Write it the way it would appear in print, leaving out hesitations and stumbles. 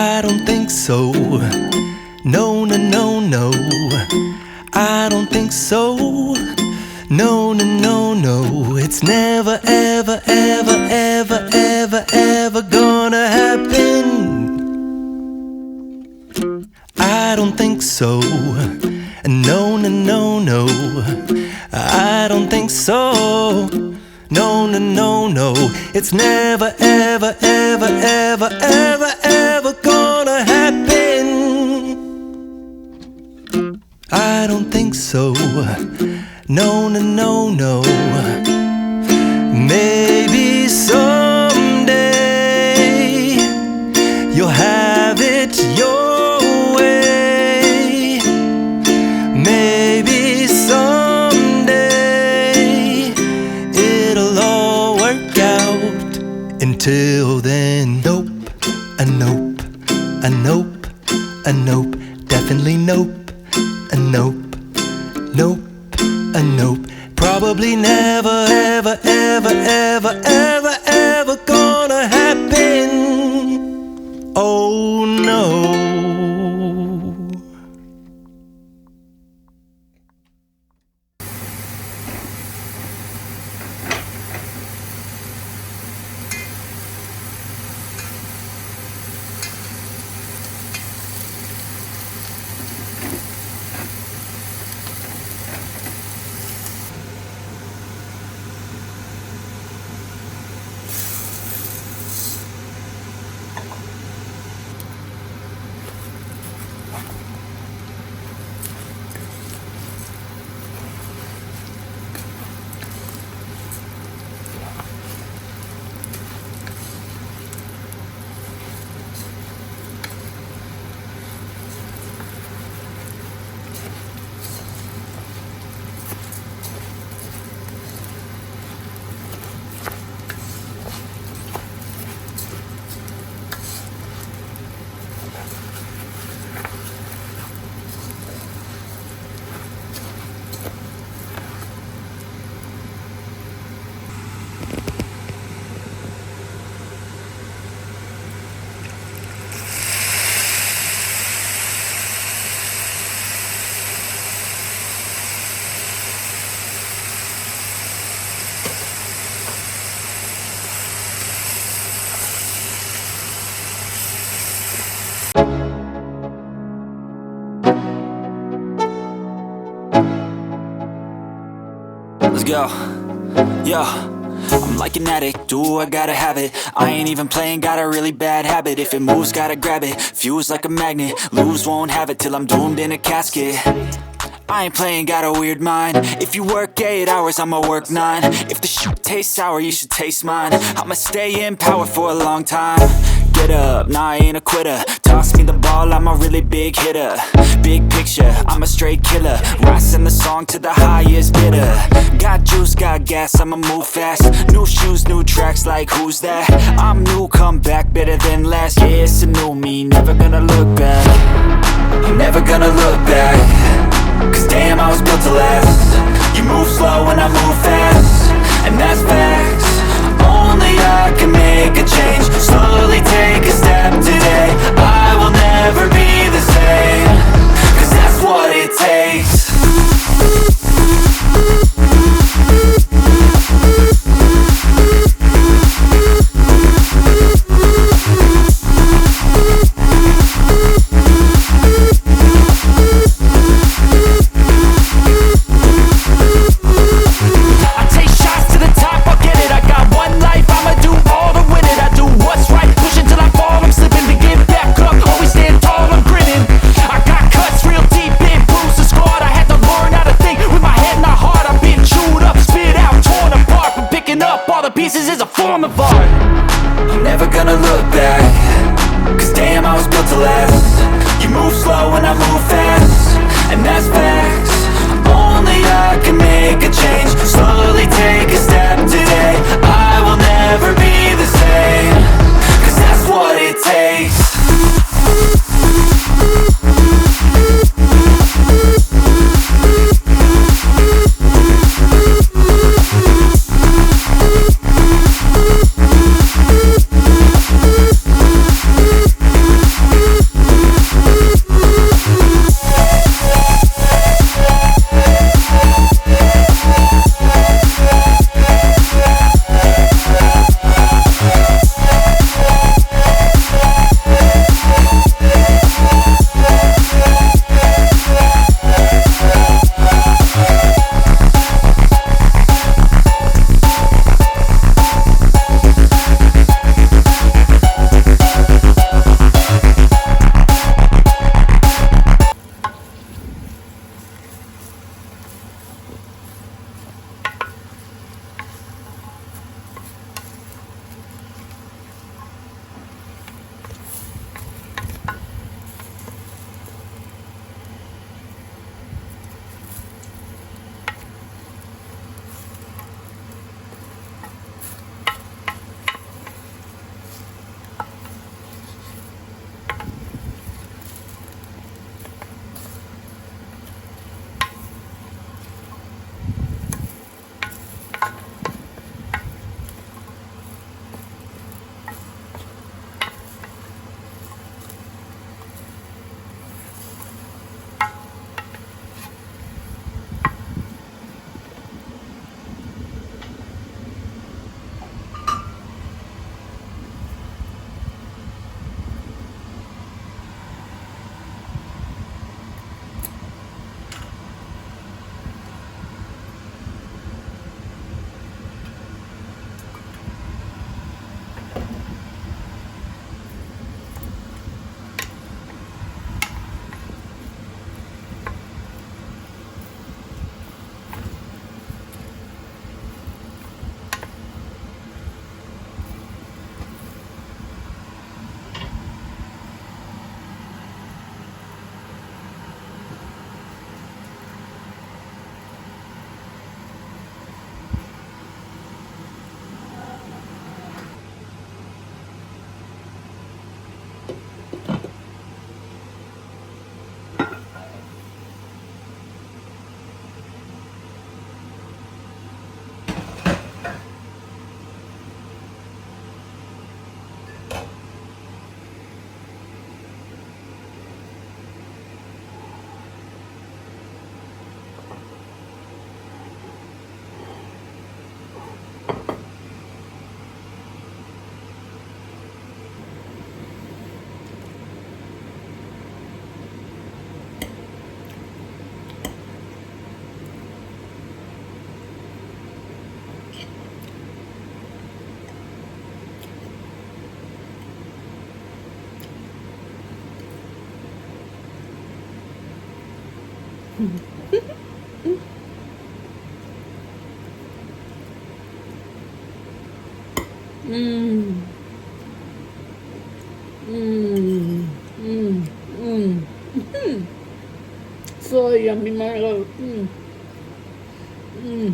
I don't think so. No, no, no, no. I don't think so. No, no, no, no. It's never, ever, ever, ever, ever, ever gonna happen. I don't think so. No, no, no, no. I don't think so. No, no, no, no. It's never, ever, ever, ever, ever, ever gonna happen. I don't think so. No, no, no, no. Maybe someday you'll have it your way. Maybe someday it'll all work out. Until then, nope, a nope, a nope, a nope, definitely nope, a nope, nope, a nope. Probably never, ever, ever, ever, ever, ever gonna happen. Oh no. Let's go. Yo, I'm like an addict, do I gotta have it. I ain't even playing, got a really bad habit. If it moves, gotta grab it, fuse like a magnet. Lose, won't have it till I'm doomed in a casket. I ain't playing, got a weird mind. If you work 8 hours, I'ma work 9. If the shit tastes sour, you should taste mine. I'ma stay in power for a long time. Get up, nah, I ain't a quitter. Toss me the ball, I'm a really big hitter. Big picture, I'm a straight killer. Rising the song to the highest bidder. Got juice, got gas, I'ma move fast. New shoes, new tracks, like who's that? I'm new, come back, better than last. Yeah, it's a new me, never gonna look back. I'm never gonna look back. Cause damn, I was built to last. You move slow and I move fast, and that's facts. Only I can make a change. Slowly take a step today. I will never be the same. Cause that's what it takes. I take shots to the top, I'll get it. I got one life, I'ma do all to win it. I do what's right, push until I fall. Mmm. Mmm. Mmm. Mmm. So yummy, my love. Mmm. Mmm.